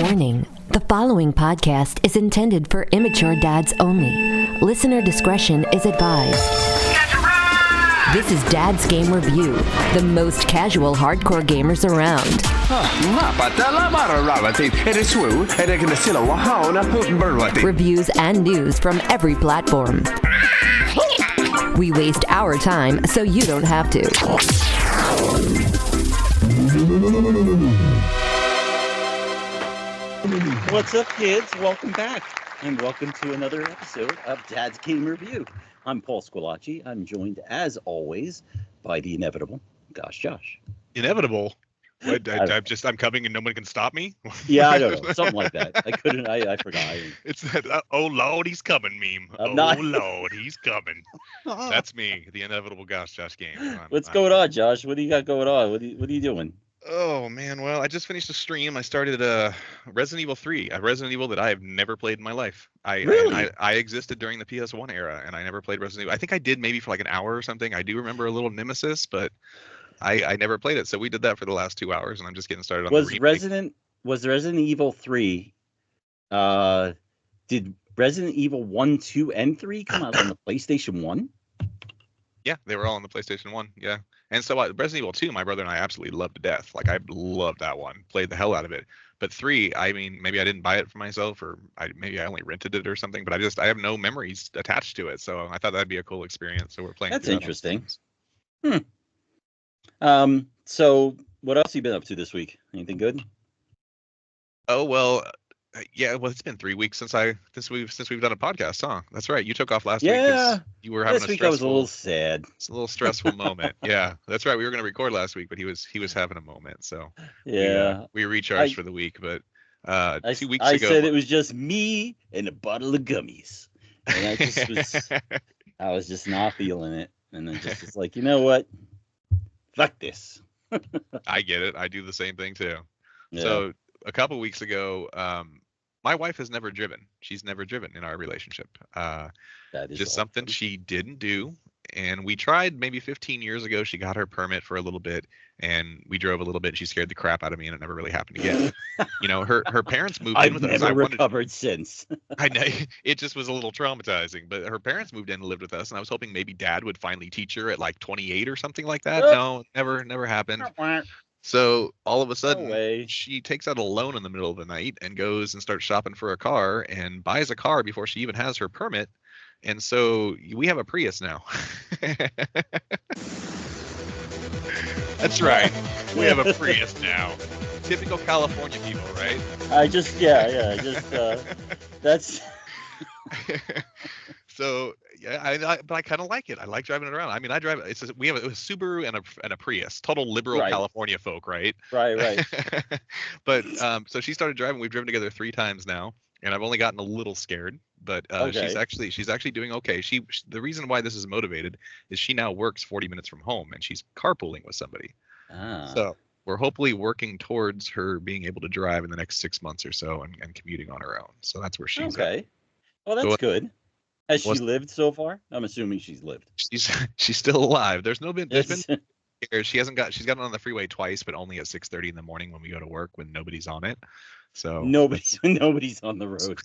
Warning, the following podcast is intended for immature dads only. Listener discretion is advised. This is Dad's Game Review, the most casual hardcore gamers around. Reviews and news from every platform. We waste our time so you don't have to. What's up, kids? Welcome back, and welcome to another episode of Dad's Game Review. I'm Paul Squillaci. I'm joined, as always, by the inevitable Josh. Inevitable? What, I'm coming and no one can stop me? Yeah, I don't know. Something like that. I forgot. It's that, oh Lord, he's coming meme. Lord, he's coming. That's me, the inevitable Josh game. What's going on, Josh? What do you got going on? What are you doing? Oh, man. Well, I just finished a stream. I started Resident Evil 3, a Resident Evil that I have never played in my life. Really? I existed during the PS1 era, and I never played Resident Evil. I think I did maybe for like an hour or something. I do remember a little Nemesis, but I never played it. So we did that for the last 2 hours, and I'm just getting started on the remake. Was Resident Evil 3, did Resident Evil 1, 2, and 3 come out on the PlayStation 1? Yeah, they were all on the PlayStation 1, yeah. And so Resident Evil 2, my brother and I absolutely loved to death. Like, I loved that one. Played the hell out of it. But 3, I mean, maybe I didn't buy it for myself, or maybe I only rented it or something, but I have no memories attached to it. So I thought that'd be a cool experience. So we're playing. That's interesting. So what else have you been up to this week? Anything good? Oh, well, yeah, well, it's been 3 weeks since we've done a podcast, huh? That's right. You took off last week. Yeah. You were having this week I was a little sad. It's a little stressful moment. Yeah, that's right. We were going to record last week, but he was having a moment. So yeah, we recharged for the week. But 2 weeks ago, I said it was just me and a bottle of gummies, and I was just not feeling it, and then just was like, you know what? Fuck this. I get it. I do the same thing too. Yeah. So a couple weeks ago, my wife has never driven. She's never driven in our relationship. That is just something she didn't do. And we tried maybe 15 years ago. She got her permit for a little bit, and we drove a little bit. And she scared the crap out of me, and it never really happened again. You know, her parents moved in with us. I've never recovered since. I know, it just was a little traumatizing. But her parents moved in and lived with us, and I was hoping maybe Dad would finally teach her at like 28 or something like that. No, never happened. So all of a sudden, she takes out a loan in the middle of the night and goes and starts shopping for a car and buys a car before she even has her permit. And so we have a Prius now. That's right. We have a Prius now. Typical California people, right? That's. So yeah, but I kind of like it. I like driving it around. I mean, I drive. We have a Subaru and a Prius. Total liberal California folk, right? Right. But so she started driving. We've driven together 3 times now, and I've only gotten a little scared. But she's actually doing okay. The reason why this is motivated is she now works 40 minutes from home, and she's carpooling with somebody. So we're hopefully working towards her being able to drive in the next 6 months or so and commuting on her own. So that's where she's at. Well, that's good. Has she lived so far? I'm assuming she's lived. She's still alive. There's been she's gotten on the freeway twice, but only at 6:30 in the morning when we go to work when nobody's on it. So nobody's on the road.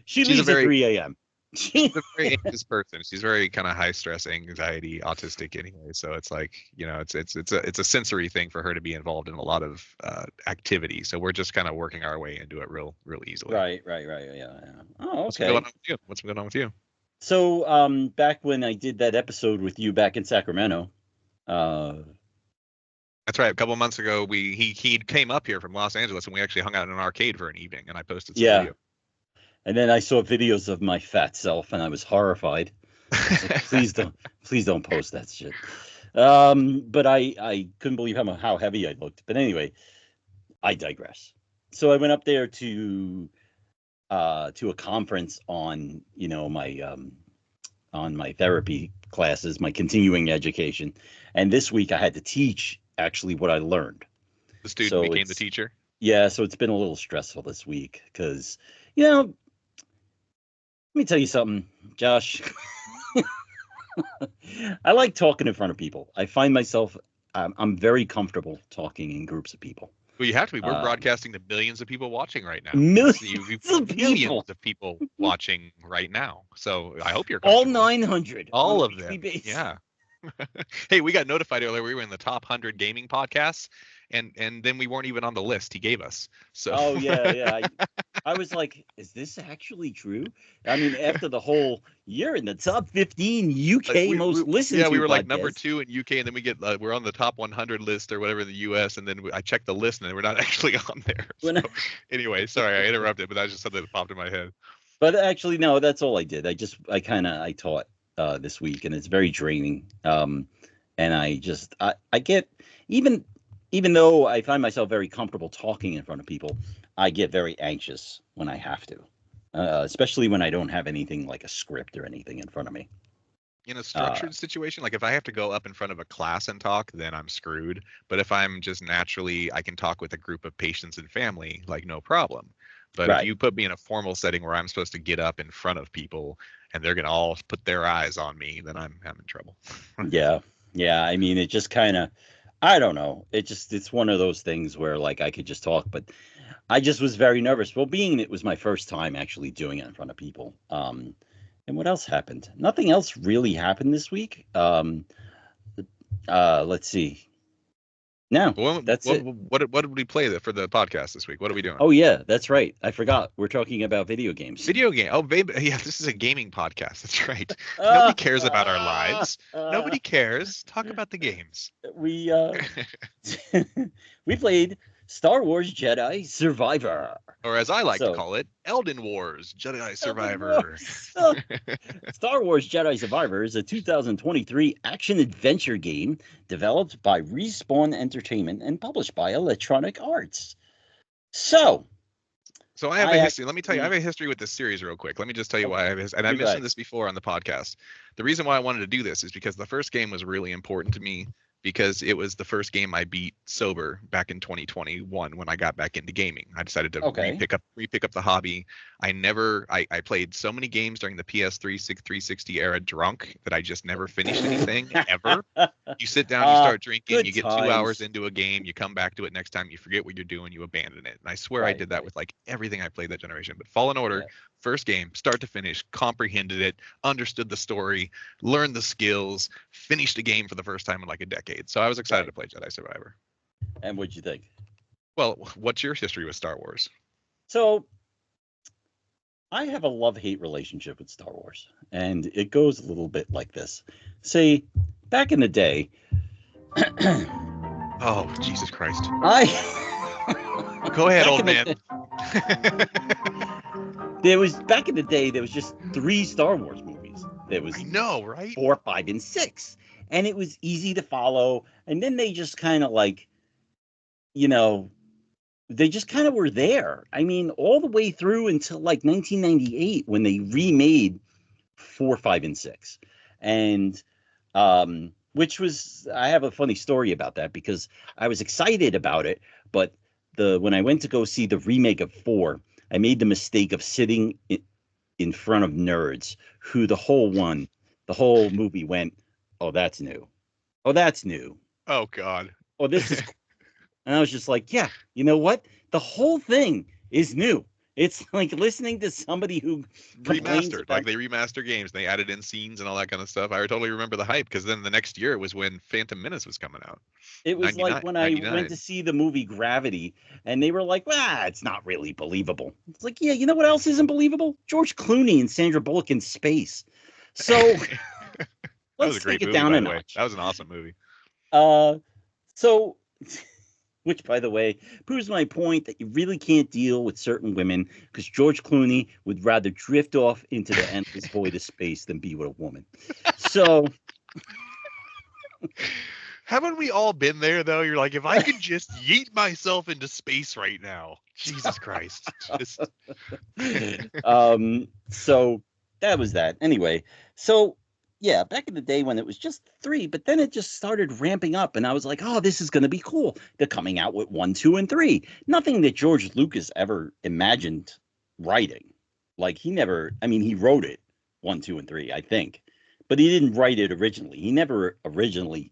She leaves at 3 a.m. She's a very anxious person. She's very kind of high stress, anxiety, autistic anyway. So it's like, you know, it's a sensory thing for her to be involved in a lot of activity. So we're just kind of working our way into it real easily. Right. Yeah. Oh, okay. What's going on with you? So back when I did that episode with you back in Sacramento. That's right. A couple of months ago, he came up here from Los Angeles, and we actually hung out in an arcade for an evening, and I posted some video. And then I saw videos of my fat self, and I was horrified. Please don't post that shit. But I couldn't believe how heavy I looked. But anyway, I digress. So I went up there to a conference on my therapy classes, my continuing education, and this week I had to teach actually what I learned. The student became the teacher? Yeah, so it's been a little stressful this week because, let me tell you something, Josh. I like talking in front of people. I find myself, I'm very comfortable talking in groups of people. Well, you have to be. We're broadcasting to millions of people watching right now. Millions of people watching right now. So I hope you're all 900. All of them. Yeah. Hey, we got notified earlier we were in the top 100 gaming podcasts, and then we weren't even on the list he gave us. So. Oh yeah. I was like, is this actually true? I mean, after the whole year in the top 15 UK most listened to. Yeah, we were like podcast. number 2 in UK, and then we get we're on the top 100 list or whatever in the US, and then I checked the list, and we're not actually on there. So, anyway, sorry I interrupted, but that's just something that popped in my head. But actually, no, that's all I did. I taught this week, and it's very draining. And I get even though I find myself very comfortable talking in front of people, I get very anxious when I have to, especially when I don't have anything like a script or anything in front of me. In a structured situation, like if I have to go up in front of a class and talk, then I'm screwed. But if I'm just naturally, I can talk with a group of patients and family, like no problem. But if you put me in a formal setting where I'm supposed to get up in front of people and they're going to all put their eyes on me, then I'm having trouble. Yeah. I mean, it just kind of, I don't know. It's one of those things where like I could just talk, but I just was very nervous. Well, being it was my first time actually doing it in front of people. And what else happened? Nothing else really happened this week. Let's see. No, that's it. What did we play for the podcast this week? What are we doing? Oh yeah, that's right. I forgot. We're talking about video games. Oh, baby. Yeah, this is a gaming podcast. That's right. Nobody cares about our lives. Nobody cares. Talk about the games. We we played Star Wars Jedi Survivor. Or as I like to call it, Elden Wars Jedi Survivor. Star Wars Jedi Survivor is a 2023 action-adventure game developed by Respawn Entertainment and published by Electronic Arts. So I have a history. Let me tell you, I have a history with this series real quick. Let me just tell you why I have this. And I mentioned this before on the podcast. The reason why I wanted to do this is because the first game was really important to me, because it was the first game I beat sober back in 2021 when I got back into gaming. I decided to re-pick up the hobby. I played so many games during the PS3 360 era drunk that I just never finished anything ever. You sit down, you start drinking, you get 2 hours into a game, you come back to it next time, you forget what you're doing, you abandon it. And I swear I did that with like everything I played that generation. But Fallen Order, first game, start to finish, comprehended it, understood the story, learned the skills, finished a game for the first time in like a decade. So I was excited to play Jedi Survivor. And what'd you think? Well, what's your history with Star Wars? So I have a love-hate relationship with Star Wars, and it goes a little bit like this. Say, back in the day... Oh, Jesus Christ. Go ahead, old man. Back in the day, there was just 3 Star Wars movies. There was, I know, right? 4, 5, and 6. And it was easy to follow. And then they just kind of like, they just kind of were there. I mean, all the way through until like 1998 when they remade 4, 5, and 6. And which was, I have a funny story about that because I was excited about it. But when I went to go see the remake of 4, I made the mistake of sitting in front of nerds who the whole movie went, oh, that's new. Oh, that's new. Oh, God. Oh, this is... And I was just like, yeah, you know what? The whole thing is new. It's like listening to somebody who remastered, like they remaster games. They added in scenes and all that kind of stuff. I totally remember the hype because then the next year was when Phantom Menace was coming out. It was like when I went to see the movie Gravity and they were like, it's not really believable. It's like, yeah, you know what else isn't believable? George Clooney and Sandra Bullock in space. So let's take it down a notch. That was an awesome movie. Which, by the way, proves my point that you really can't deal with certain women because George Clooney would rather drift off into the endless void of space than be with a woman. So, haven't we all been there, though? You're like, if I could just yeet myself into space right now. Jesus Christ. So, that was that. Anyway, so... yeah, back in the day when it was just 3, but then it just started ramping up, and I was like, oh, this is going to be cool. They're coming out with 1, 2, and 3. Nothing that George Lucas ever imagined writing. Like, he wrote it, 1, 2, and 3, I think. But he didn't write it originally. He never originally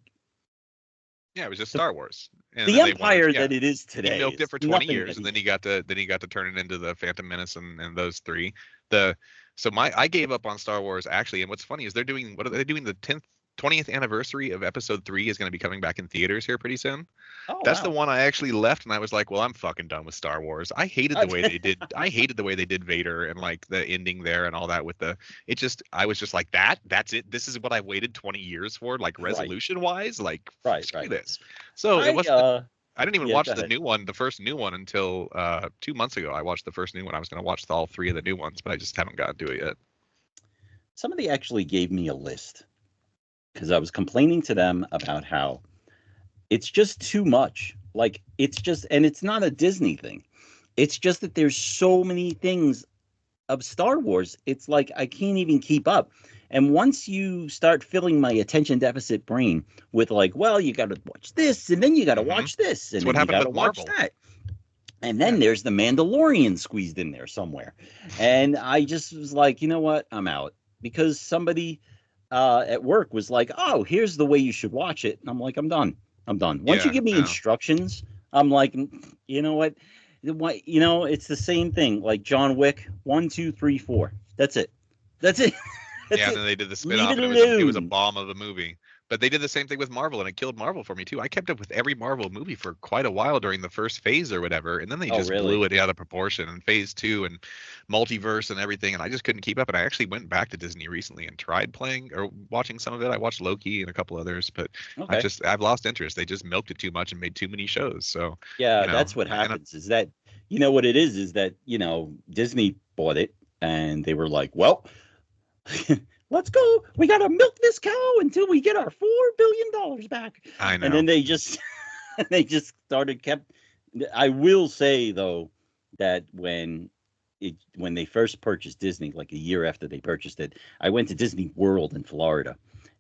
Yeah, it was just Star Wars. And the empire that it is today. He milked it for 20 years, and then he got to turn it into the Phantom Menace and those three. I gave up on Star Wars actually, and what's funny is they're doing the 20th anniversary of Episode 3 is going to be coming back in theaters here pretty soon. Oh, that's wow. the one I actually left, and I was like, well, I'm fucking done with Star Wars. I hated the way they did. I hated the way they did Vader and like the ending there and all that with I was just like that's it. This is what I waited 20 years for, like resolution wise, like screw this. So it wasn't. I didn't even watch the new one, the first new one, until 2 months ago. I watched the first new one. I was going to watch all three of the new ones, but I just haven't gotten to it yet. Somebody actually gave me a list because I was complaining to them about how it's just too much. Like, it's just, and it's not a Disney thing. It's just that there's so many things of Star Wars. It's like I can't even keep up. And once you start filling my attention deficit brain with like, well, you got to watch this, and then you got to watch this, and then you got to watch that. And then there's the Mandalorian squeezed in there somewhere. And I just was like, you know what? I'm out. Because somebody at work was like, oh, here's the way you should watch it. And I'm like, I'm done. Once you give me instructions, I'm like, you know what? It's the same thing. Like John Wick, 1, 2, 3, 4. That's it. And then they did the spin-off, and it was a bomb of a movie. But they did the same thing with Marvel, and it killed Marvel for me too. I kept up with every Marvel movie for quite a while during the first phase or whatever, and then they just blew it out of proportion. And phase 2 and multiverse and everything, and I just couldn't keep up. And I actually went back to Disney recently and tried playing or watching some of it. I watched Loki and a couple others, but I've lost interest. They just milked it too much and made too many shows. So that's what happens. Is that what it is that Disney bought it and they were like, well. Let's go. We got to milk this cow until we get our $4 billion back. I know. And then they just I will say, though, that when they first purchased Disney, like a year after they purchased it, I went to Disney World in Florida.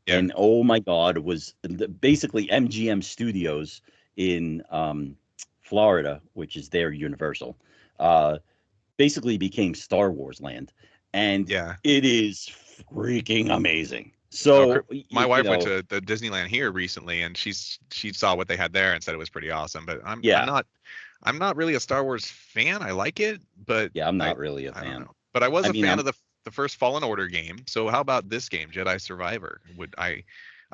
Yeah. And oh, my God, it was basically MGM Studios in Florida, which is their Universal, basically became Star Wars land. And it is freaking amazing. So my wife went to the Disneyland here recently, and she saw what they had there and said it was pretty awesome. But I'm not really a Star Wars fan. I like it, but I'm not really a fan. But I was a fan of the first Fallen Order game. So how about this game, Jedi Survivor? I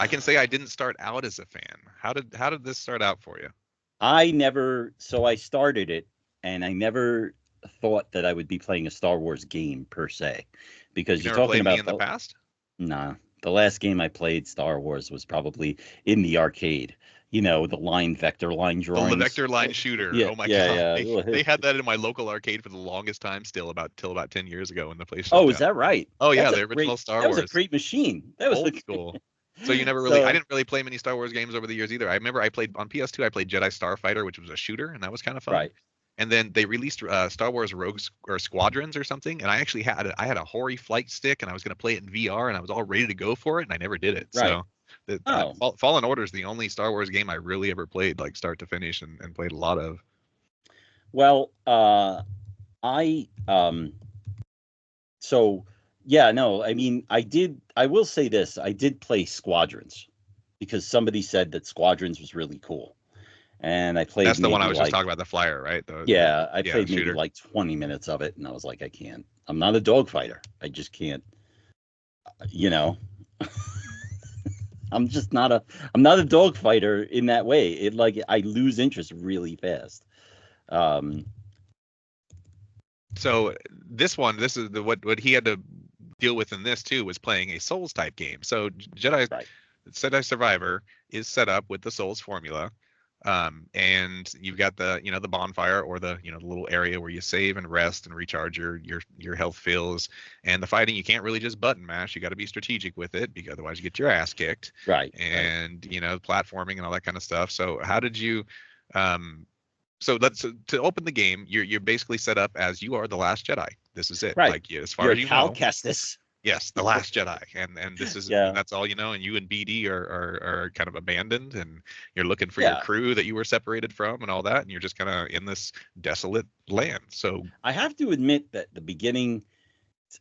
can say I didn't start out as a fan. How did this start out for you? I started it, and I never thought that I would be playing a Star Wars game per se, because you're talking about in the past. Nah, the last game I played Star Wars was probably in the arcade. The vector line drawings. The vector line shooter. Yeah, oh my God. Yeah. They had that in my local arcade for the longest time. Till about 10 years ago when the place. Oh, is that right? Oh yeah, the original Star Wars. That was a great machine. That was old school. So you never really. I didn't really play many Star Wars games over the years either. I remember I played on PS2. I played Jedi Starfighter, which was a shooter, and that was kind of fun. Right. And then they released Star Wars Rogue or Squadrons or something, and I actually had a Hori flight stick, and I was going to play it in VR, and I was all ready to go for it, and I never did it. Right. So Fallen Order is the only Star Wars game I really ever played, like start to finish, and played a lot of. Well, I will say this: I did play Squadrons because somebody said that Squadrons was really cool. And I played. That's the one I was just talking about, the flyer, right? I played maybe like 20 minutes of it, and I was like, I can't. I'm not a dogfighter. I just can't. I'm just not a. I'm not a dogfighter in that way. I lose interest really fast. So this is what he had to deal with in this too, was playing a Souls type game. So Jedi Survivor is set up with the Souls formula. And you've got the bonfire, or the little area where you save and rest and recharge your health fills. And the fighting, you can't really just button mash. You got to be strategic with it, because otherwise you get your ass kicked. Right. And platforming and all that kind of stuff. So how did you so to open the game, you're basically set up as you are the last Jedi. This is it. Right. Like, as far as you Cal know. Kestis. Yes, the last Jedi, and this is and that's all you know. And you and BD are kind of abandoned, and you're looking for your crew that you were separated from, and all that, and you're just kind of in this desolate land. So I have to admit that the beginning,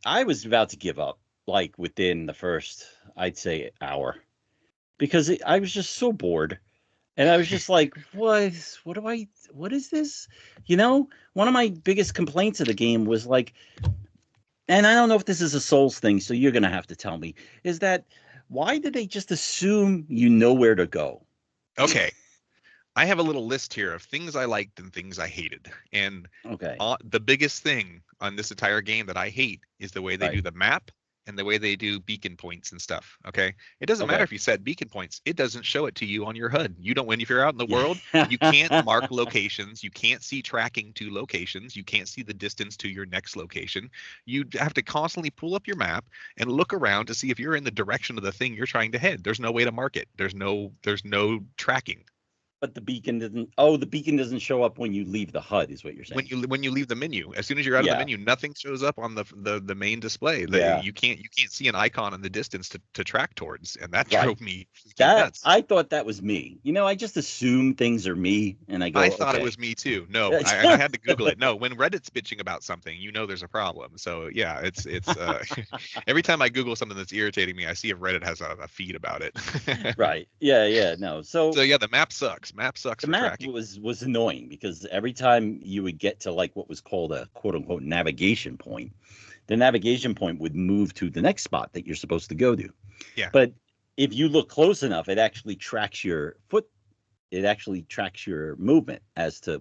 I was about to give up, like within the first, I'd say, hour, because I was just so bored. And I was just like, what is this? One of my biggest complaints of the game was like, and I don't know if this is a Souls thing, so you're going to have to tell me, is that why did they just assume you know where to go? Okay. I have a little list here of things I liked and things I hated. And Okay. The biggest thing on this entire game that I hate is the way they do the map and the way they do beacon points and stuff. Okay. It doesn't matter if you set beacon points, it doesn't show it to you on your HUD. You don't, when if you're out in the world, you can't mark locations. You can't see tracking to locations. You can't see the distance to your next location. You have to constantly pull up your map and look around to see if you're in the direction of the thing you're trying to head. There's no way to mark it. There's no tracking. But the beacon doesn't show up when you leave the HUD, is what you're saying. When you leave the menu, as soon as you're out of the menu, nothing shows up on the main display. You can't see an icon in the distance to track towards, and that drove me nuts. I thought that was me. I just assume things are me, and I go. I thought it was me too. No, I had to Google it. No, when Reddit's bitching about something, there's a problem. So yeah, it's every time I Google something that's irritating me, I see if Reddit has a feed about it. Right. Yeah. No. So yeah, the map sucks. Map sucks. The map was annoying because every time you would get to like what was called a quote unquote navigation point, the navigation point would move to the next spot that you're supposed to go to. Yeah. But if you look close enough, it actually tracks your movement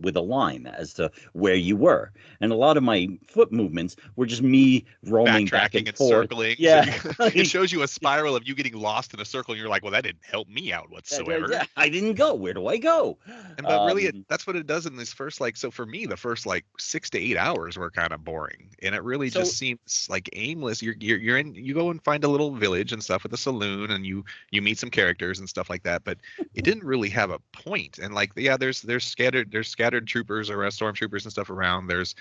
with a line as to where you were. And a lot of my foot movements were just me roaming back and forth. Circling. Yeah. It shows you a spiral of you getting lost in a circle and you're like, well, that didn't help me out whatsoever. Yeah, I didn't go. Where do I go? But really that's what it does in this first, so for me, the first 6 to 8 hours were kind of boring. And it really just seems like aimless. You go and find a little village and stuff with a saloon and you meet some characters and stuff like that. But it didn't really have a point. And there's scattered troopers around, stormtroopers and stuff around. There's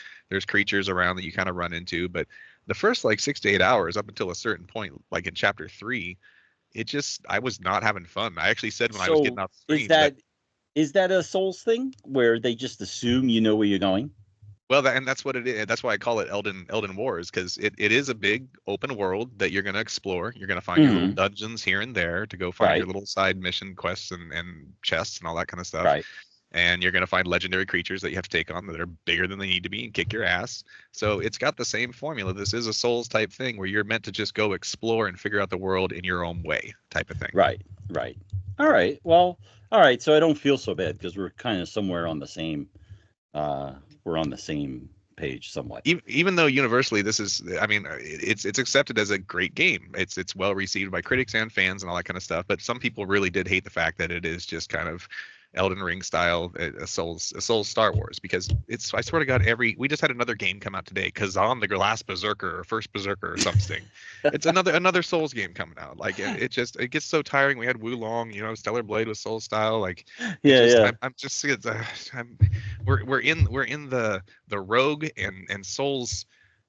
creatures around that you kind of run into. But the first 6 to 8 hours up until a certain point, like in chapter 3, I was not having fun. I actually said when I was getting off the screen, is that a Souls thing where they just assume you know where you're going? Well, that's what it is. That's why I call it Elden Wars, because it is a big open world that you're going to explore. You're going to find your little dungeons here and there to go find your little side mission quests and chests and all that kind of stuff. Right. And you're going to find legendary creatures that you have to take on that are bigger than they need to be and kick your ass. So it's got the same formula. This is a Souls type thing where you're meant to just go explore and figure out the world in your own way type of thing. Right. All right. Well, all right. So I don't feel so bad because we're kind of somewhere on the same we're on the same page somewhat. Even though universally this is, it's accepted as a great game. It's well received by critics and fans and all that kind of stuff. But some people really did hate the fact that it is just kind of Elden Ring style, a Souls Star Wars, because I swear to God, we just had another game come out today, Kazan the Last Berserker or First Berserker or something. It's another Souls game coming out. It gets so tiring. We had Wulong, Stellar Blade was Souls style. We're in the Rogue and Souls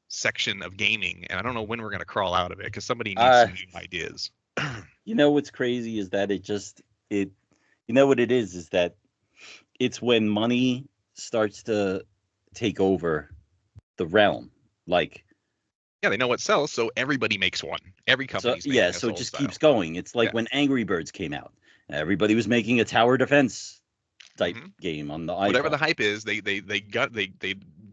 section of gaming, and I don't know when we're gonna crawl out of it because somebody needs some new ideas. What's crazy is that what it is that it's when money starts to take over the realm. They know what sells, so everybody makes one. Every company's making a so it just style. keeps going. It's like when Angry Birds came out. Everybody was making a tower defense type game on the iPhone. Whatever the hype is, they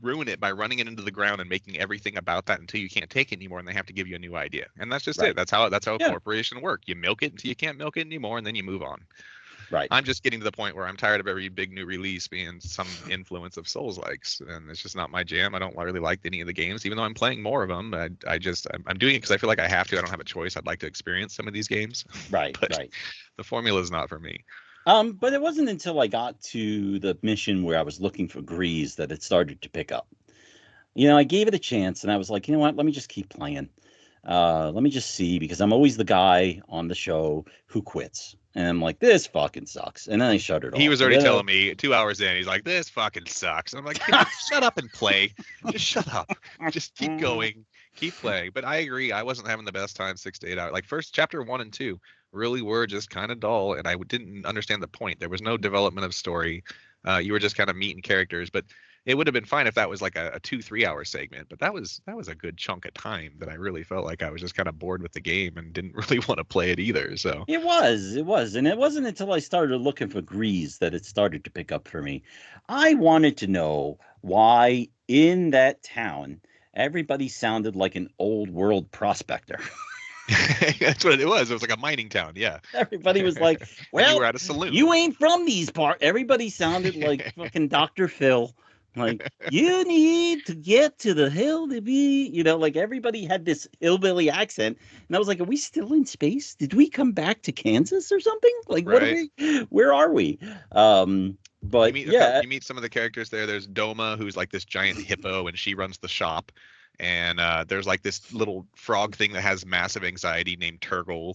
ruin it by running it into the ground and making everything about that until you can't take it anymore, and they have to give you a new idea. And that's just it. That's how a corporation works. You milk it until you can't milk it anymore, and then you move on. Right. I'm just getting to the point where I'm tired of every big new release being some influence of Souls likes, and it's just not my jam. I don't really like any of the games, even though I'm playing more of them. I'm doing it because I feel like I have to. I don't have a choice. I'd like to experience some of these games. Right. But the formula is not for me. But it wasn't until I got to the mission where I was looking for Grease that it started to pick up. I gave it a chance, and I was like, you know what? Let me just keep playing. Let me just see, because I'm always the guy on the show who quits. And I'm like, this fucking sucks. And then I shut it off. He was already telling me 2 hours in, he's like, this fucking sucks. And I'm like, shut up and play. Just shut up. Just keep going. Keep playing. But I agree. I wasn't having the best time 6 to 8 hours. First chapter 1 and 2 really were just kind of dull. And I didn't understand the point. There was no development of story. You were just kind of meeting characters. But it would have been fine if that was like a 2-3 hour segment, but that was a good chunk of time that I really felt like I was just kind of bored with the game and didn't really want to play it either. So it was, and it wasn't until I started looking for Grease that it started to pick up for me. I wanted to know why in that town everybody sounded like an old world prospector. That's what it was. It was like a mining town. Yeah. Everybody was like, well, you were at a saloon. You ain't from these parts. Everybody sounded like fucking Dr. Phil. Like, you need to get to the hill to be, like everybody had this hillbilly accent. And I was like, are we still in space? Did we come back to Kansas or something? Like, right. Where are we? But you meet some of the characters there. There's Doma, who's like this giant hippo, and she runs the shop. And there's like this little frog thing that has massive anxiety named Turgle,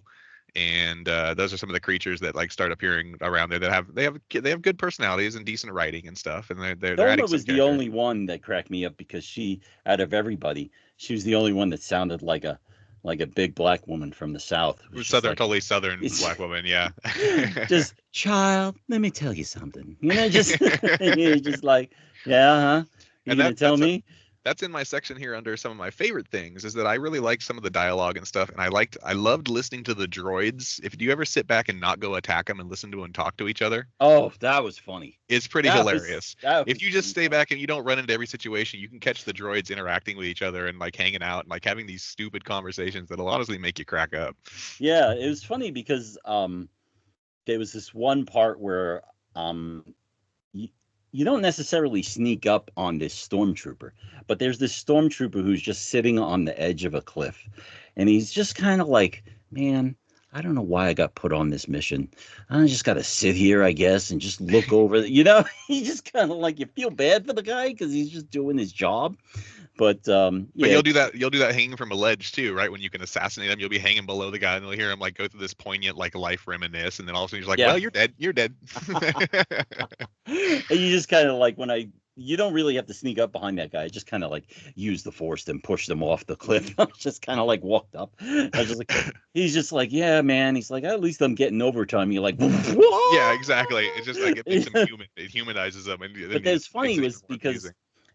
and those are some of the creatures that like start appearing around there that have good personalities and decent writing and stuff. And they're Doma was the only one that cracked me up because she, out of everybody, she was the only one that sounded like a big black woman from the South. Totally southern black woman, yeah. Just, child, let me tell you something. Just just like, yeah, huh? You gonna tell me? That's in my section here under some of my favorite things, is that I really liked some of the dialogue and stuff, and I loved listening to the droids. If you ever sit back and not go attack them and listen to them talk to each other, oh, that was funny. It's pretty hilarious. If you just stay back and you don't run into every situation, you can catch the droids interacting with each other and like hanging out and like having these stupid conversations that'll honestly make you crack up. Yeah, it was funny because there was this one part where you don't necessarily sneak up on this stormtrooper, but there's this stormtrooper who's just sitting on the edge of a cliff, and he's just kind of like, man, I don't know why I got put on this mission. I just got to sit here, I guess, and just look over. He just kind of like, you feel bad for the guy because he's just doing his job. But yeah. But you'll do that hanging from a ledge too, right? When you can assassinate him, you'll be hanging below the guy, and you'll hear him like go through this poignant like life reminisce, and then all of a sudden he's like, well, you're dead. And you just kind of like, you don't really have to sneak up behind that guy. I just kind of like use the force and push them off the cliff. I just kind of like walked up. I was just like, he's just like, yeah, man. He's like, at least I'm getting overtime. You're like, whoa! Yeah, exactly. It's just like it makes him human. It humanizes them. But that's funny was because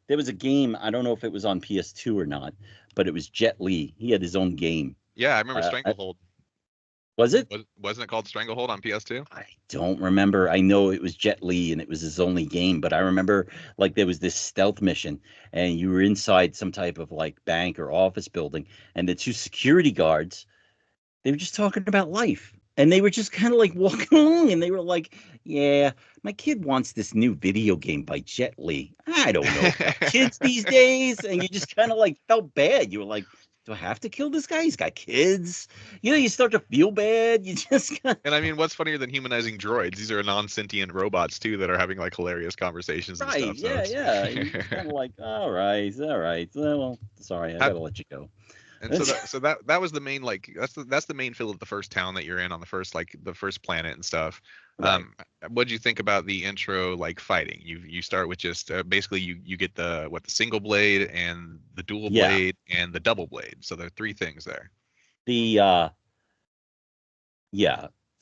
there was a game. I don't know if it was on PS2 or not, but it was Jet Li. He had his own game. Yeah, I remember Stranglehold. Was it? Wasn't it called Stranglehold on PS2? I don't remember. I know it was Jet Li and it was his only game, but I remember like there was this stealth mission and you were inside some type of like bank or office building, and the two security guards, they were just talking about life. And they were just kind of like walking along, and they were like, yeah, my kid wants this new video game by Jet Li. I don't know about kids these days. And you just kind of like felt bad. You were like, do I have to kill this guy? He's got kids. You start to feel bad. You just got... And I mean, what's funnier than humanizing droids? These are non-sentient robots too that are having like hilarious conversations and stuff. Yeah. You're kind of like, all right. Well, sorry, I gotta let you go. And so that was the main, like, that's the main feel of the first town that you're in on the first planet and stuff. Right. What did you think about the intro, like fighting? You start with just basically you get the single blade and the dual blade and the double blade. So there are three things there.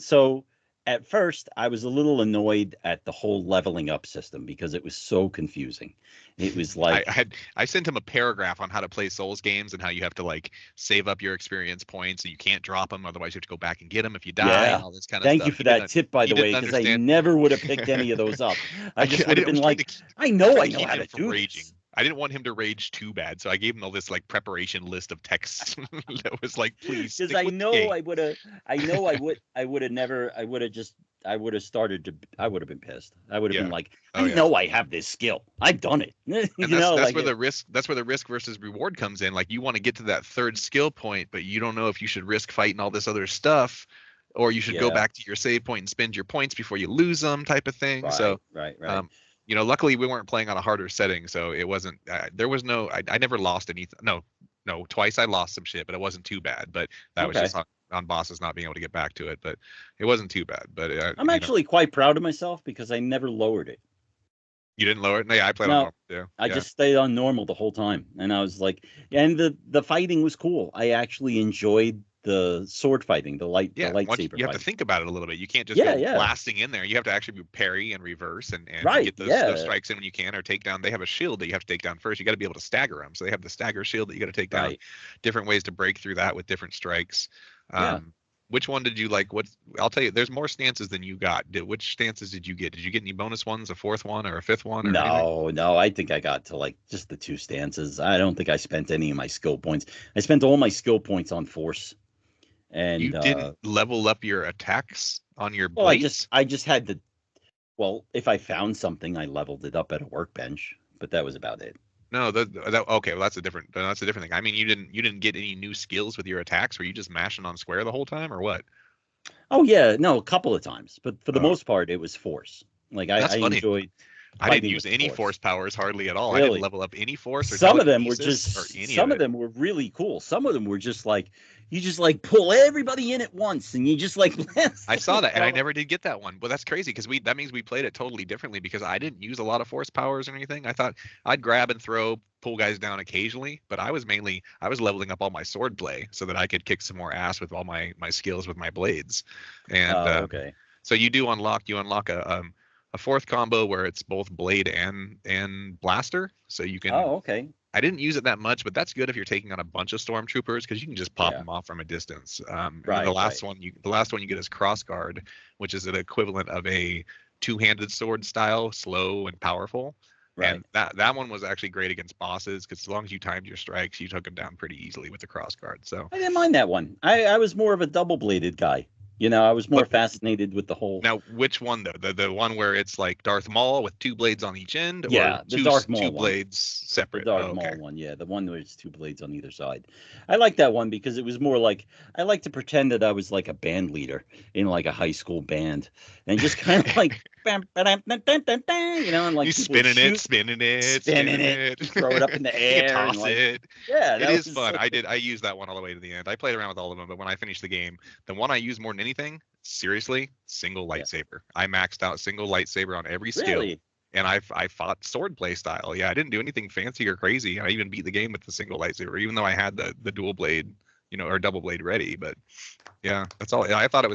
So at first I was a little annoyed at the whole leveling up system because it was so confusing. It was like I sent him a paragraph on how to play Souls games and how you have to like save up your experience points and you can't drop them, otherwise you have to go back and get them if you die. And all this kind of Thank stuff. you for that tip, by the way, because I never would have picked any of those up. I just would have been like, I know how to do this. I didn't want him to rage too bad, so I gave him all this like preparation list of texts that was like, please. Because I would have started to. I would have been pissed. I would have been like, I know I have this skill. I've done it. That's where the risk versus reward comes in. Like you want to get to that third skill point, but you don't know if you should risk fighting all this other stuff, or you should go back to your save point and spend your points before you lose them, type of thing. Right. Luckily we weren't playing on a harder setting, so it wasn't. There was no. I never lost anything. No. Twice I lost some shit, but it wasn't too bad. But that was just on bosses not being able to get back to it. But it wasn't too bad. But I'm actually quite proud of myself because I never lowered it. You didn't lower it? No, I played on normal too. I just stayed on normal the whole time, and I was like, and the fighting was cool. I actually enjoyed the sword fighting, the lightsaber. You have to fighting. think about it a little bit. You can't just go blasting in there. You have to actually parry and reverse and get those strikes in when you can, or take down. They have a shield that you have to take down first. You got to be able to stagger them. So they have the stagger shield that you got to take down. Different ways to break through that with different strikes. Which one did you like? I'll tell you, there's more stances than you got. Which stances did you get? Did you get any bonus ones, a fourth one or a fifth one? Or no. I think I got to like just the 2 stances. I don't think I spent any of my skill points. I spent all my skill points on Force. And you didn't level up your attacks on your blades? I just had to. Well, if I found something, I leveled it up at a workbench, but that was about it. No, okay. Well, that's a different thing. I mean, you didn't get any new skills with your attacks. Were you just mashing on square the whole time, or what? Oh yeah, no, a couple of times, but for the most part, it was Force. Like I enjoyed. I didn't use any force powers hardly at all. Really? I didn't level up any force. Or some of them were just. Some of them were really cool. Some of them were just like you just like pull everybody in at once, and you just like. I saw that, and I never did get that one. But that's crazy because that means we played it totally differently because I didn't use a lot of force powers or anything. I thought I'd grab and throw, pull guys down occasionally, but I was leveling up all my sword play so that I could kick some more ass with all my skills with my blades. And okay. So you unlock a fourth combo where it's both blade and blaster, so you can. Oh, okay. I didn't use it that much, but that's good if you're taking on a bunch of stormtroopers because you can just pop them off from a distance. The last one you get is crossguard, which is an equivalent of a two-handed sword style, slow and powerful. Right. And that one was actually great against bosses because as long as you timed your strikes, you took them down pretty easily with the crossguard. So I didn't mind that one. I was more of a double-bladed guy. You know, I was more fascinated with the whole. Now, which one though? The one where it's like Darth Maul with 2 blades on each end, or the Darth Maul two blades separate? The Darth Maul one, the one where it's 2 blades on either side. I like that one because it was more like I like to pretend that I was like a band leader in like a high school band, and just kind of like. You know, and like you spinning it, throw it up in the air, toss and, like, it. Yeah, it is fun. I used that one all the way to the end. I played around with all of them, but when I finished the game, the one I used more than anything, seriously, single lightsaber. I maxed out single lightsaber on every skill. Really? And I fought sword play style. Yeah, I didn't do anything fancy or crazy. I even beat the game with the single lightsaber, even though I had the dual blade, or double blade ready. But yeah, that's all. I thought I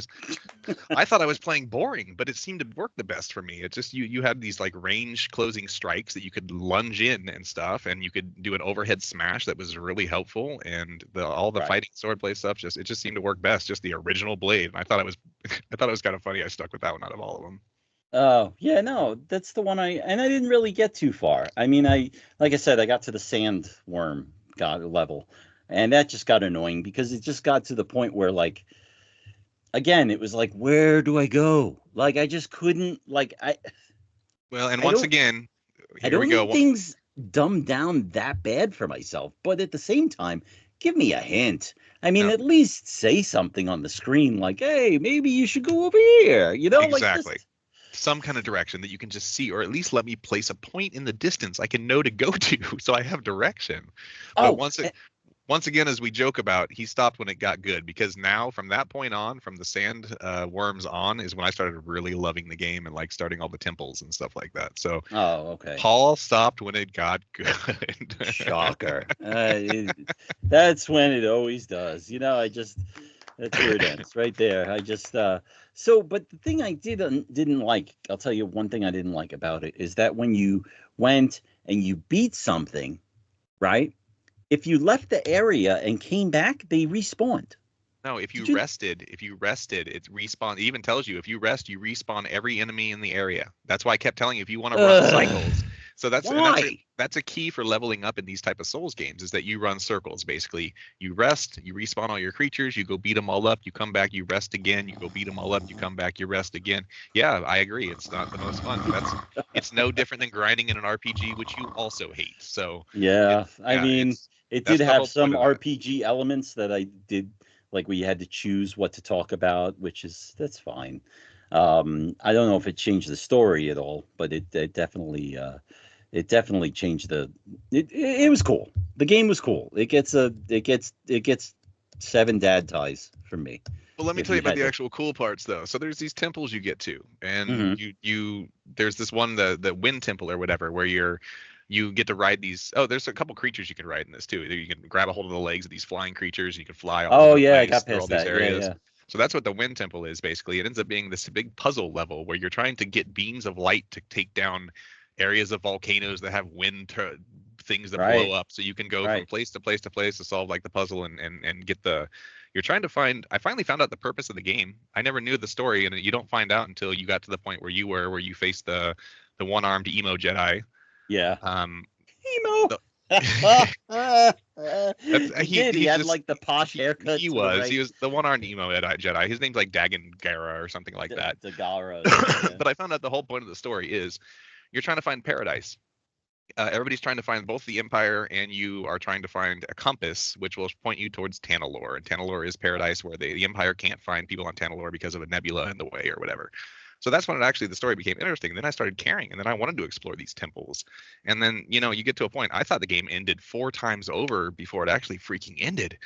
was playing boring, but it seemed to work the best for me. It's just you had these like range closing strikes that you could lunge in and stuff, and you could do an overhead smash that was really helpful. And all the fighting swordplay stuff it just seemed to work best. Just the original blade. And I thought it was kind of funny. I stuck with that one out of all of them. Oh yeah, no, that's the one I didn't really get too far. I mean, like I said, I got to the sandworm level. And that just got annoying because it just got to the point where, like, again, it was like, where do I go? Like, I just couldn't, like, Well, and once again, here we go. Things dumbed down that bad for myself, but at the same time, give me a hint. I mean, at least say something on the screen, like, hey, maybe you should go over here. Exactly. Like some kind of direction that you can just see, or at least let me place a point in the distance I can know to go to, so I have direction. But once again, as we joke about, he stopped when it got good, because now from that point on, from the sand worms on, is when I started really loving the game and like starting all the temples and stuff like that. So okay. Paul stopped when it got good. Shocker. That's when it always does. That's where it ends, right there. I just but the thing I didn't like, I'll tell you one thing I didn't like about it is that when you went and you beat something, right? If you left the area and came back, they respawned. No, if you rested, it respawned. It even tells you if you rest, you respawn every enemy in the area. That's why I kept telling you if you want to run cycles. So that's a key for leveling up in these type of Souls games, is that you run circles. Basically, you rest, you respawn all your creatures, you go beat them all up, you come back, you rest again, you go beat them all up, you come back, you rest again. Yeah, I agree. It's not the most fun. It's no different than grinding in an RPG, which you also hate. So yeah, I mean, it did have some RPG elements that I did, like we had to choose what to talk about, that's fine. I don't know if it changed the story at all, but it definitely changed it was cool. The game was cool. It gets 7 dad ties from me. Well, let me tell you about the actual cool parts, though. So there's these temples you get to, and there's this one, the wind temple or whatever, where you're you get to ride these. Oh, there's a couple creatures you can ride in this too. You can grab a hold of the legs of these flying creatures. You can fly all over the I place got through all past these that. areas. Yeah. So that's what the Wind Temple is basically. It ends up being this big puzzle level where you're trying to get beams of light to take down areas of volcanoes that have things that blow up. So you can go from place to place to place to solve like the puzzle and get the. You're trying to find. I finally found out the purpose of the game. I never knew the story, and you don't find out until you got to the point where you faced the one-armed emo Jedi. Yeah. Emo. He had like the posh haircut. He was the one-armed emo Jedi. His name's like Dagon Gara or something like that. Dagara. Yeah. But I found out the whole point of the story is you're trying to find paradise. Everybody's trying to find both the Empire, and you are trying to find a compass, which will point you towards Tanalorr. And Tanalorr is paradise, where the Empire can't find people on Tanalorr because of a nebula in the way or whatever. So that's when the story became interesting. And then I started caring, and then I wanted to explore these temples. And then, you get to a point. I thought the game ended 4 times over before it actually freaking ended.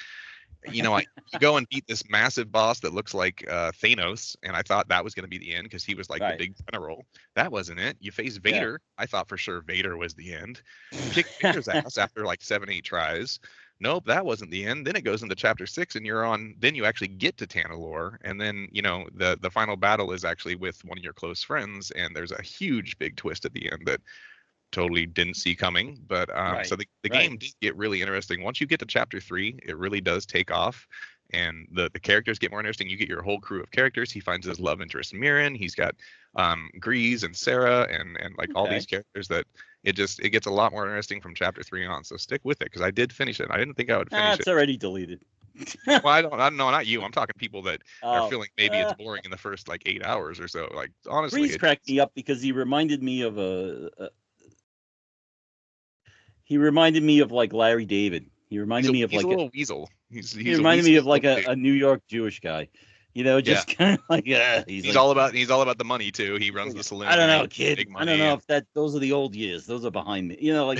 You go and beat this massive boss that looks like Thanos, and I thought that was going to be the end because he was like the big general. That wasn't it. You face Vader. Yeah. I thought for sure Vader was the end. You kick Vader's ass after like 7-8 tries. Nope, that wasn't the end. Then it goes into chapter 6, and then you actually get to Tanalorr, and then the final battle is actually with one of your close friends, and there's a huge big twist at the end that totally didn't see coming. But so the game did get really interesting. Once you get to chapter 3, it really does take off, and the characters get more interesting. You get your whole crew of characters. He finds his love interest Mirren. He's got Grease and Sarah and like all these characters that it gets a lot more interesting from chapter 3 on. So stick with it, because I did finish it. I didn't think I would finish it. It's already deleted. Well, I don't know, not you. I'm talking people that are feeling maybe it's boring in the first like 8 hours or so. Like honestly, Grease cracked me up because he reminded me of like Larry David. He reminded me of like a little weasel. He reminded me of like a New York Jewish guy. Just kind of like he's all about the money too. He runs the saloon. I don't know, kid. I don't know if those are the old years. Those are behind me. Like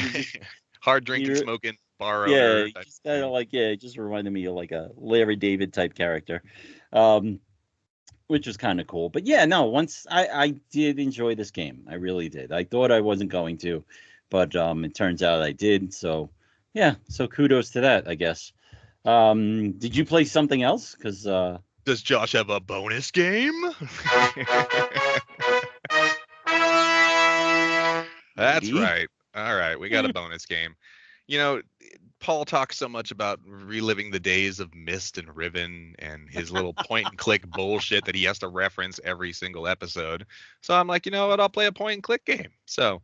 hard drinking, smoking, bar owner. Yeah, just kind of like it just reminded me of like a Larry David type character, which was kind of cool. But yeah, no. Once I did enjoy this game, I really did. I thought I wasn't going to, but it turns out I did. So yeah, so kudos to that, I guess. Did you play something else? Because does Josh have a bonus game? That's right. All right, we got a bonus game. Paul talks so much about reliving the days of Myst and Riven and his little point and click bullshit that he has to reference every single episode. So I'm like, you know what? I'll play a point and click game. So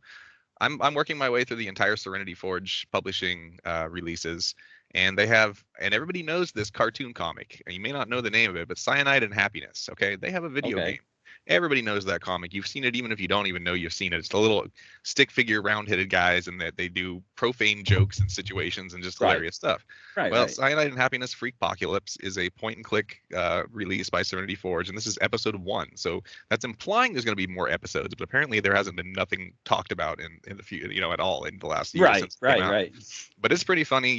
I'm working my way through the entire Serenity Forge publishing releases. And everybody knows this cartoon comic. You may not know the name of it, but Cyanide and Happiness. Okay, they have a video game. Everybody knows that comic. You've seen it, even if you don't even know you've seen it. It's the little stick figure, round-headed guys, and that they do profane jokes and situations and just hilarious stuff. Cyanide and Happiness Freakpocalypse is a point-and-click release by Serenity Forge, and this is episode 1. So that's implying there's going to be more episodes, but apparently there hasn't been nothing talked about in the few, at all in the last year since it came out. But it's pretty funny.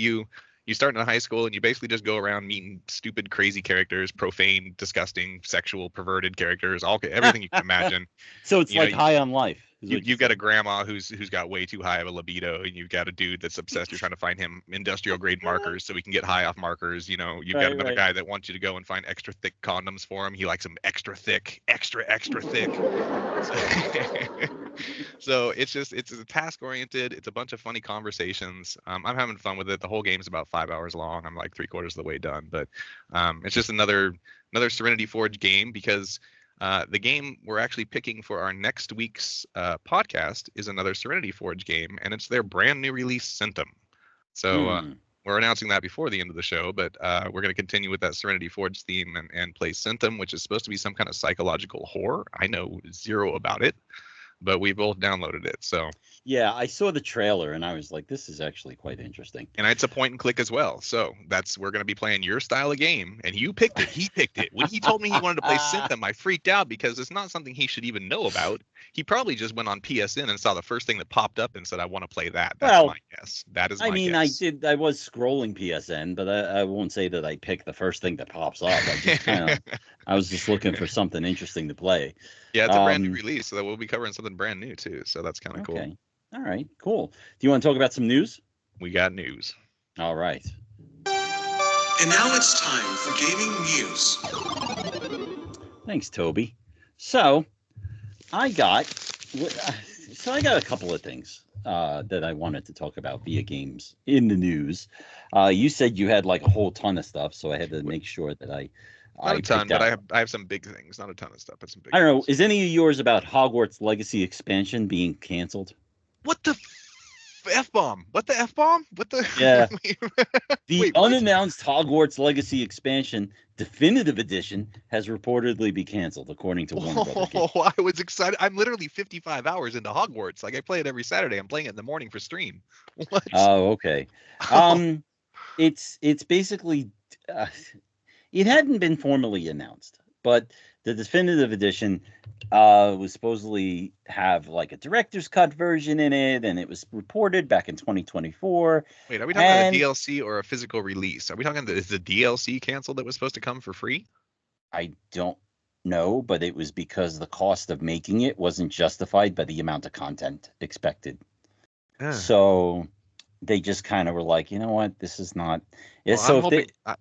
You start in high school and you basically just go around meeting stupid, crazy characters, profane, disgusting, sexual, perverted characters, everything you can imagine. So it's like High on Life. You've got a grandma who's got way too high of a libido, and you've got a dude that's obsessed. You're trying to find him industrial grade markers so he can get high off markers. You've got another guy that wants you to go and find extra thick condoms for him. He likes them extra thick, extra thick. So it's a task oriented. It's a bunch of funny conversations. I'm having fun with it. The whole game's about 5 hours long. I'm like 3/4 of the way done, but it's just another Serenity Forge game, because the game we're actually picking for our next week's podcast is another Serenity Forge game, and it's their brand new release, Centum. So we're announcing that before the end of the show, but we're going to continue with that Serenity Forge theme and play Centum, which is supposed to be some kind of psychological horror. I know zero about it, but we both downloaded it. So yeah, I saw the trailer and I was like, this is actually quite interesting. And it's a point and click as well. So we're going to be playing your style of game, and you picked it. He picked it. When he told me he wanted to play Centum, I freaked out because it's not something he should even know about. He probably just went on PSN and saw the first thing that popped up and said, I want to play that. That's my guess. That is my guess. I was scrolling PSN, but I won't say that I picked the first thing that pops up. I was just looking for something interesting to play. Yeah, it's a brand new release, so that we'll be covering something brand new too. So that's kind of cool. All right, cool. Do you want to talk about some news? We got news. All right. And now it's time for gaming news. Thanks, Toby. So I got a couple of things that I wanted to talk about via games in the news. You said you had like a whole ton of stuff, so I had to make sure that not a ton, but I have some big things. Not a ton of stuff, but some big. I don't know. Is any of yours about Hogwarts Legacy expansion being canceled? What the F-bomb? What the F-bomb? What the? Yeah. The Wait, unannounced Hogwarts Legacy expansion definitive edition has reportedly been canceled, according to Warner Brothers. Oh, I was excited. I'm literally 55 hours into Hogwarts. Like I play it every Saturday. I'm playing it in the morning for stream. What? Oh, okay. It's basically it hadn't been formally announced, but the definitive edition was supposedly have like a director's cut version in it, and it was reported back in 2024. Wait, are we talking about a DLC or a physical release? Are we talking is the DLC canceled that was supposed to come for free? I don't know, but it was because the cost of making it wasn't justified by the amount of content expected. So they just kind of were like, you know what, this is not. Well, so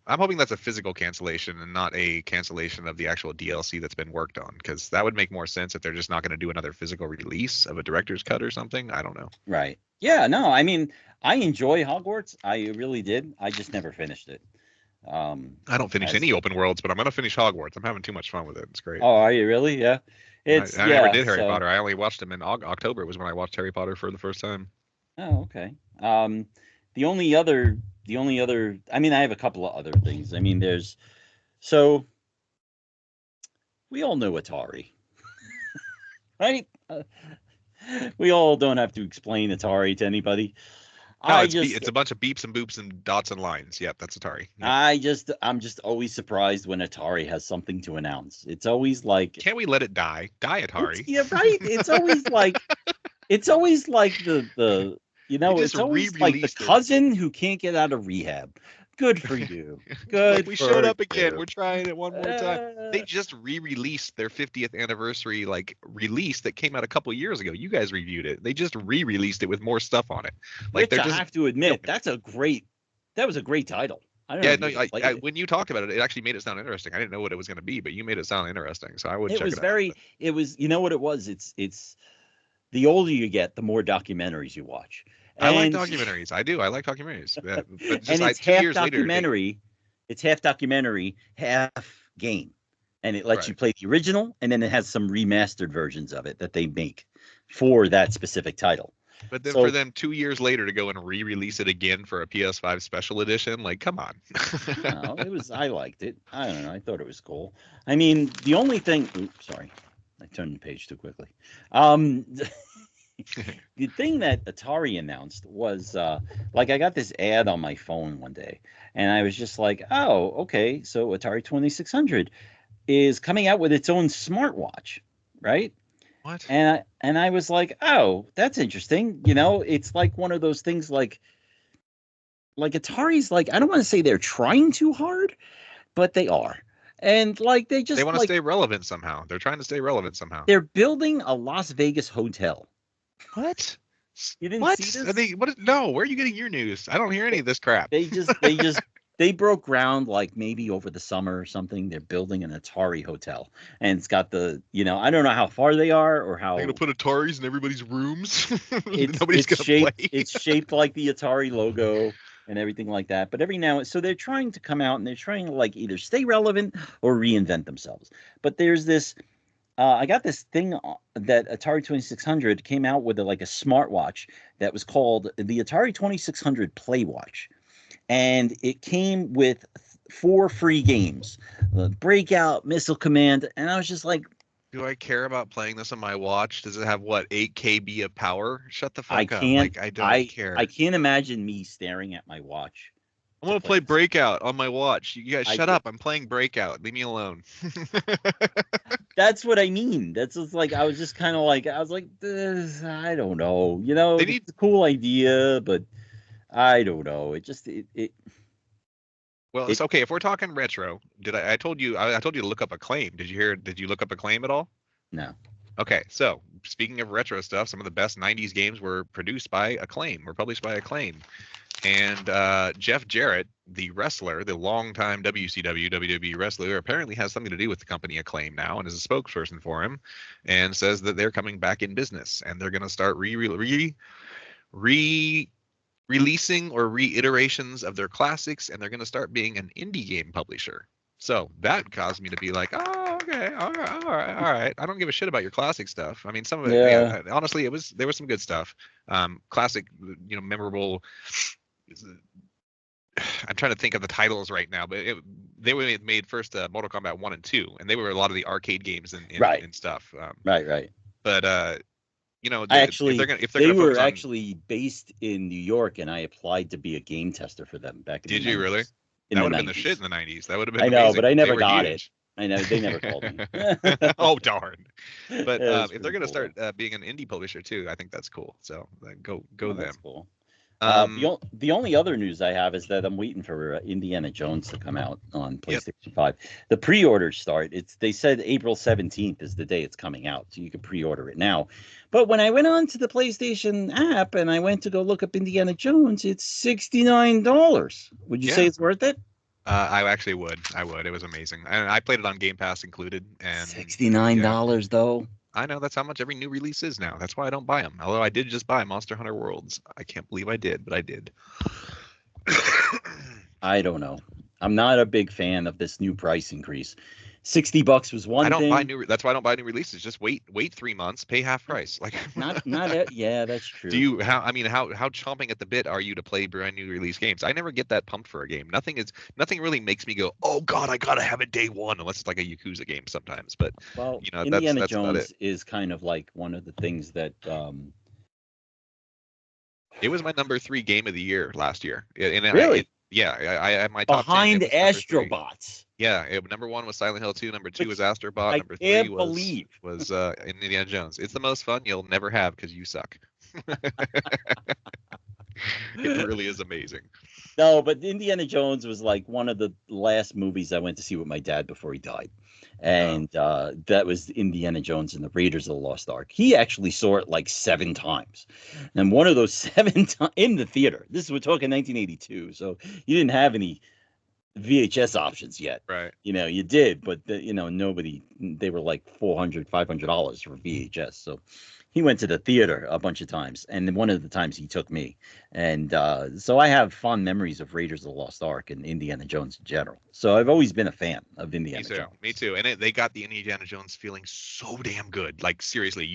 I'm hoping that's a physical cancellation and not a cancellation of the actual DLC that's been worked on, because that would make more sense if they're just not going to do another physical release of a director's cut or something. I don't know. Right. Yeah. No. I mean, I enjoy Hogwarts. I really did. I just never finished it. I don't finish any open worlds, but I'm going to finish Hogwarts. I'm having too much fun with it. It's great. Oh, are you really? Yeah. I never did Harry Potter. I only watched him in October was when I watched Harry Potter for the first time. Oh, okay. The only other, I mean, I have a couple of other things. I mean, we all know Atari, right? We all don't have to explain Atari to anybody. No, it's a bunch of beeps and boops and dots and lines. Yep, that's Atari. Yep. I'm just always surprised when Atari has something to announce. It's always like, can't we let it die? Die, Atari. Yeah, right. It's always like, the it's always like the cousin who can't get out of rehab. Good for you. Good. Like we showed up again. We're trying it one more time. They just re-released their 50th anniversary release that came out a couple years ago. You guys reviewed it. They just re-released it with more stuff on it. Like I have to admit, that was a great title. When you talked about it, it actually made it sound interesting. I didn't know what it was going to be, but you made it sound interesting. So I would check it out. It was, you know what it was? It's the older you get, the more documentaries you watch. I like documentaries. I do. I like documentaries. But just and it's half documentary. It's half documentary, half game, and it lets you play the original, and then it has some remastered versions of it that they make for that specific title. But then for them 2 years later to go and re-release it again for a PS5 special edition, like, come on. No, I liked it. I don't know. I thought it was cool. I mean, the only thing. Oops, sorry, I turned the page too quickly. The thing that Atari announced was I got this ad on my phone one day, and I was just like, oh, okay, so Atari 2600 is coming out with its own smartwatch, right? What? And I was like, oh, that's interesting. It's like one of those things like Atari's like, I don't want to say they're trying too hard, but they are. And they want to stay relevant somehow. They're trying to stay relevant somehow. They're building a Las Vegas hotel. What? You didn't see this? No, where are you getting your news? I don't hear any of this crap. They broke ground maybe over the summer or something. They're building an Atari hotel, and it's got I don't know how far they are or how. They're gonna put Ataris in everybody's rooms. Nobody's gonna play. It's shaped like the Atari logo and everything like that. But so they're trying to come out and they're trying to either stay relevant or reinvent themselves. But there's this. I got this thing that Atari 2600 came out with a smartwatch that was called the Atari 2600 Playwatch. And it came with 4 free games, Breakout, Missile Command. And I was just like, do I care about playing this on my watch? Does it have 8 KB of power? Shut the fuck up. I don't care. I can't imagine me staring at my watch. I want to play Breakout on my watch. You guys shut up. I'm playing Breakout. Leave me alone. That's what I mean. That's just I was just kind of I was like, I don't know. It's a cool idea, but I don't know. Well, it's okay. If we're talking retro, I told you to look up Acclaim. Did you look up Acclaim at all? No. Okay, so speaking of retro stuff, some of the best 90s games were produced by Acclaim, were published by Acclaim. And Jeff Jarrett, the wrestler, the longtime WCW, WWE wrestler, apparently has something to do with the company Acclaim now and is a spokesperson for him, and says that they're coming back in business and they're going to start releasing or reiterations of their classics, and they're going to start being an indie game publisher. So that caused me to be like, oh, okay, all right. I don't give a shit about your classic stuff. I mean, some of it, honestly, there was some good stuff. Classic, memorable. I'm trying to think of the titles right now, but they were made first Mortal Kombat 1 and 2, and they were a lot of the arcade games and stuff. Right. But they were actually based in New York, and I applied to be a game tester for them back in the 90s. Did you really? That would have been the shit in the 90s. That would have been amazing. I know, but I never got it. I know, they never called me. Oh, darn. But if they're going to cool. start being an indie publisher too, I think that's cool. So go them. That's cool. The only other news I have is that I'm waiting for Indiana Jones to come out on PlayStation 5. The pre-orders start. They said April 17th is the day it's coming out, so you can pre-order it now. But when I went on to the PlayStation app and I went to go look up Indiana Jones, it's $69. Would you say it's worth it? I actually would. I would. It was amazing. And I played it on Game Pass included. And $69 though. I know that's how much every new release is now. That's why I don't buy them. Although I did just buy Monster Hunter Worlds. I can't believe I did, but I did. I don't know. I'm not a big fan of this new price increase. $60 was one thing. That's why I don't buy new releases. Just wait 3 months, pay half price. Like yeah, that's true. How chomping at the bit are you to play brand new release games? I never get that pumped for a game. Nothing really makes me go, oh God, I gotta have it day one, unless it's like a Yakuza game sometimes. But Indiana Jones is kind of like one of the things that it was my number 3 game of the year last year. Really? I had my top behind 10, Astrobots. Yeah, number 1 was Silent Hill 2. Number 2 was Astrobot. Number 3 was Indiana Jones. It's the most fun you'll never have because you suck. It really is amazing. No, but Indiana Jones was like one of the last movies I went to see with my dad before he died. And that was Indiana Jones and the Raiders of the Lost Ark. He actually saw it like 7 times. And one of those 7 times in the theater. We're talking 1982. So you didn't have any VHS options yet. Right. You did, but nobody, they were like $400, $500 for VHS. So he went to the theater a bunch of times, and one of the times he took me. And so I have fond memories of Raiders of the Lost Ark and Indiana Jones in general. So I've always been a fan of Indiana Jones. Me too. And they got the Indiana Jones feeling so damn good. Like, seriously,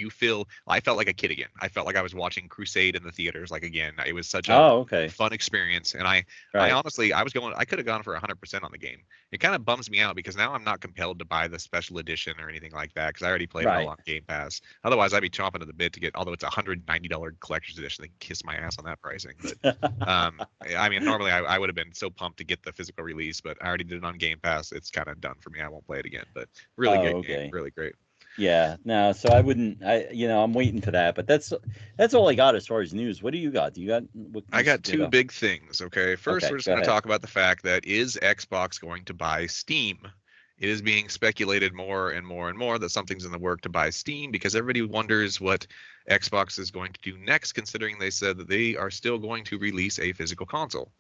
I felt like a kid again. I felt like I was watching Crusade in the theaters. Like, again, it was such a fun experience. And I honestly, I could have gone for 100% on the game. It kind of bums me out because now I'm not compelled to buy the special edition or anything like that because I already played it all on Game Pass. Otherwise, I'd be chomping at the bit to get, although it's $190 collector's edition, they can kiss my ass on that pricing. But normally I would have been so pumped to get the physical release, but I already did it on Game Pass. It's kind of done for me. I won't play it again, but really good game, really great. Yeah, no, so I wouldn't. I'm waiting for that, but that's all I got as far as news. What do you got? I got 2 big things. Okay, first we're just going to talk about the fact that is Xbox going to buy Steam? It is being speculated more and more and more that something's in the work to buy Steam because everybody wonders what Xbox is going to do next, considering they said that they are still going to release a physical console.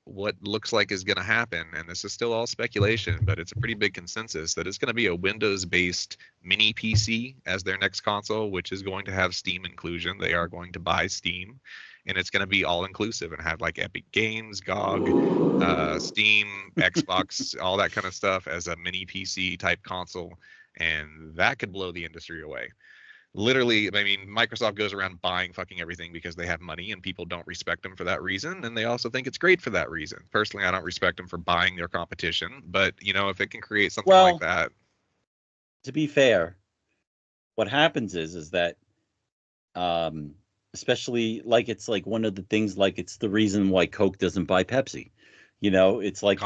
What looks like is going to happen, and this is still all speculation, but it's a pretty big consensus that it's going to be a Windows-based mini PC as their next console, which is going to have Steam inclusion. They are going to buy Steam, and it's going to be all-inclusive and have like Epic Games, GOG, Steam, Xbox, all that kind of stuff as a mini PC type console, and that could blow the industry away. Literally, Microsoft goes around buying fucking everything because they have money and people don't respect them for that reason. And they also think it's great for that reason. Personally, I don't respect them for buying their competition. But, if it can create something like that. To be fair, what happens is that, especially like it's like one of the things, like it's the reason why Coke doesn't buy Pepsi. It's like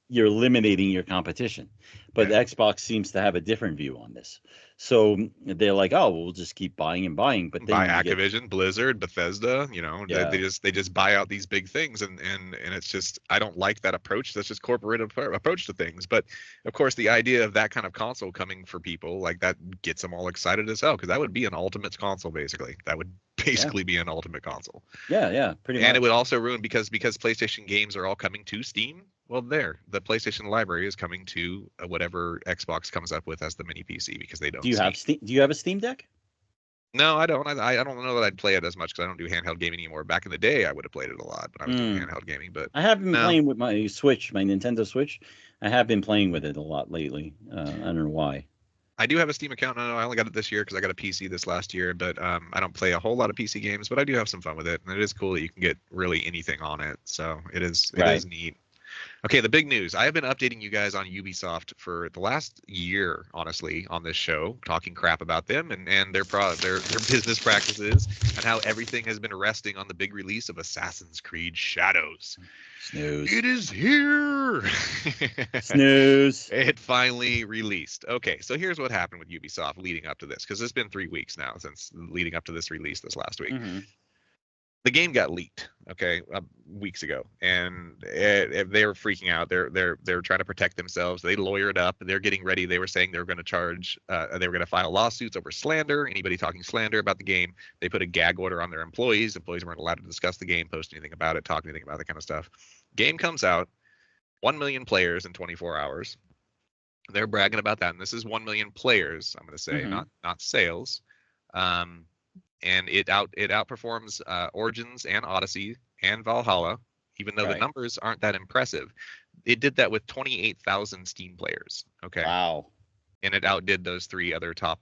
you're eliminating your competition. But Xbox seems to have a different view on this. So they're like, oh, we'll just keep buying and buying. But then buy Activision, Blizzard, Bethesda, Yeah. they just buy out these big things, and it's just, I don't like that approach. That's just corporate approach to things. But of course, the idea of that kind of console coming for people like that gets them all excited as hell, because that would be an ultimate console basically. That would basically be an ultimate console. Yeah, pretty much. And it would also ruin, because PlayStation games are all coming to Steam. Well, the PlayStation library is coming to whatever Xbox comes up with as the mini PC, because they don't. Do you have Steam? Do you have a Steam Deck? No, I don't. I don't know that I'd play it as much, because I don't do handheld gaming anymore. Back in the day, I would have played it a lot, but I was doing handheld gaming. But I have been playing with my Switch, my Nintendo Switch. I have been playing with it a lot lately. I don't know why. I do have a Steam account. No, I only got it this year because I got a PC this last year. But I don't play a whole lot of PC games, but I do have some fun with it, and it is cool that you can get really anything on it. So it is neat. Okay, the big news. I have been updating you guys on Ubisoft for the last year, honestly, on this show, talking crap about them and their business practices, and how everything has been resting on the big release of Assassin's Creed Shadows. Snooze. It is here. Snooze. It finally released. Okay, so here's what happened with Ubisoft leading up to this, because it's been 3 weeks now since leading up to this release this last week. Mm-hmm. The game got leaked, weeks ago, and they were freaking out. They're trying to protect themselves. They lawyered up. They're getting ready. They were saying they were going to charge. They were going to file lawsuits over slander. Anybody talking slander about the game. They put a gag order on their employees. Employees weren't allowed to discuss the game, post anything about it, talk anything about that kind of stuff. Game comes out, 1 million players in 24 hours. They're bragging about that, and this is 1 million players. I'm going to say, not sales. And it outperforms Origins and Odyssey and Valhalla, even though the numbers aren't that impressive. It did that with 28,000 Steam players. Okay. Wow. And it outdid those 3 other top.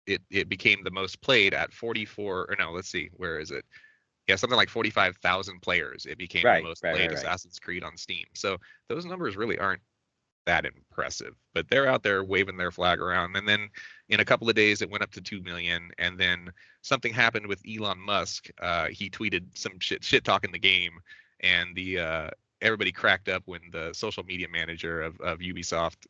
It became the most played at 44. Or no, let's see, where is it? Yeah, something like 45,000 players. It became the most played Assassin's Creed on Steam. So those numbers really aren't that impressive, but they're out there waving their flag around. And then in a couple of days it went up to 2 million, and then something happened with Elon Musk. He tweeted some shit talking the game, and everybody cracked up when the social media manager of Ubisoft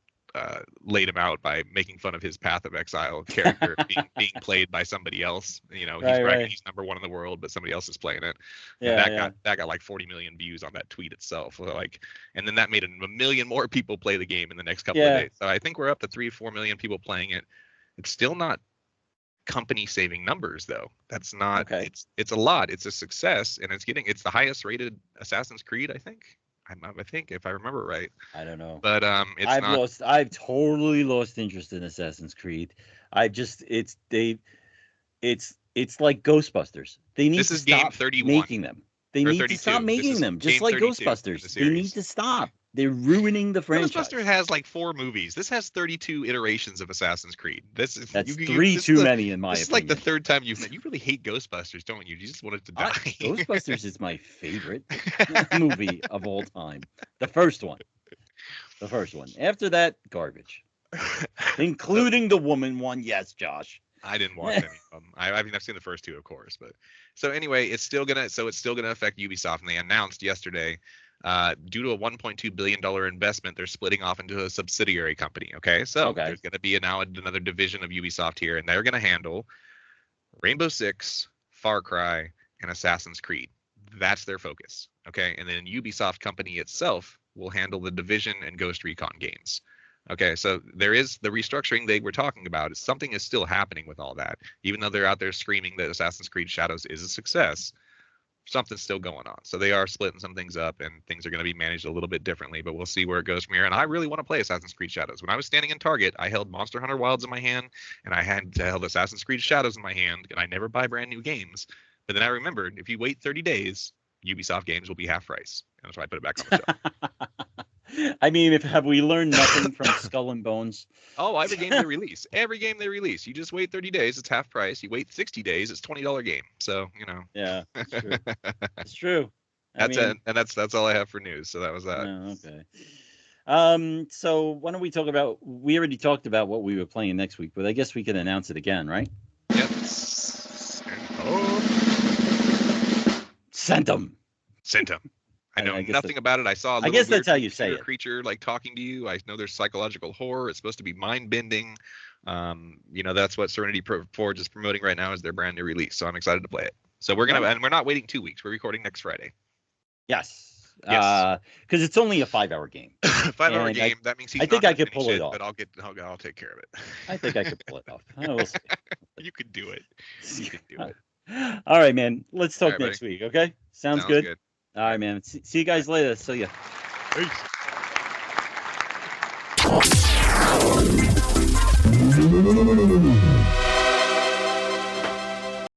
laid him out by making fun of his Path of Exile character being played by somebody else. He's bragging he's number 1 in the world, but somebody else is playing it. And that got like 40 million views on that tweet itself. And then that made a million more people play the game in the next couple of days. So I think we're up to 3-4 million people playing it. It's still not company saving numbers though. That's not. It's a lot. It's a success, and it's the highest rated Assassin's Creed, I think. I think, if I remember right. I don't know. But I've totally lost interest in Assassin's Creed. It's like Ghostbusters. They need to stop making them. They need to stop making them, just like Ghostbusters. They need to stop. They're ruining the franchise. Ghostbusters has like 4 movies. This has 32 iterations of Assassin's Creed. That's 3 too many in my opinion. This is like the 3rd time you really hate Ghostbusters, don't you? You just want it to die. Ghostbusters is my favorite movie of all time. The first one. After that, garbage. Including the woman one. Yes, Josh. I didn't watch any of them. I've seen the first 2, of course, but so anyway, it's still gonna affect Ubisoft, and they announced yesterday, due to a $1.2 billion investment, they're splitting off into a subsidiary company. Okay, so there's going to be now another division of Ubisoft here, and they're going to handle Rainbow Six, Far Cry, and Assassin's Creed. That's their focus. Okay, and then Ubisoft company itself will handle the Division and Ghost Recon games. Okay, so there is the restructuring they were talking about. Something is still happening with all that, even though they're out there screaming that Assassin's Creed Shadows is a success. Something's still going on. So they are splitting some things up, and things are going to be managed a little bit differently, but we'll see where it goes from here. And I really want to play Assassin's Creed Shadows. When I was standing in Target, I held Monster Hunter Wilds in my hand, and I held Assassin's Creed Shadows in my hand, and I never buy brand new games. But then I remembered, if you wait 30 days, Ubisoft games will be half price. And that's why I put it back on the shelf. I mean, have we learned nothing from Skull and Bones? Oh, every game they release. You just wait 30 days, it's half price. You wait 60 days, it's $20 game. So, Yeah, it's true. It's true. That's all I have for news. So that was that. Okay. So why don't we talk about? We already talked about what we were playing next week, but I guess we can announce it again, right? Yep. Sent them. I know nothing about it. I saw. I guess that's how you say it. Creature like talking to you. I know there's psychological horror. It's supposed to be mind bending. That's what Serenity Forge is promoting right now as their brand new release. So I'm excited to play it. So we're not waiting 2 weeks. We're recording next Friday. Yes. Because it's only a 5-hour game. 5-hour game. That means I think I could pull it off. But I'll take care of it. I think I could pull it off. We'll see. You could do it. You could do it. All right, man. Let's talk next week. Okay. Sounds good. All right, man. See you guys later. See ya. Peace.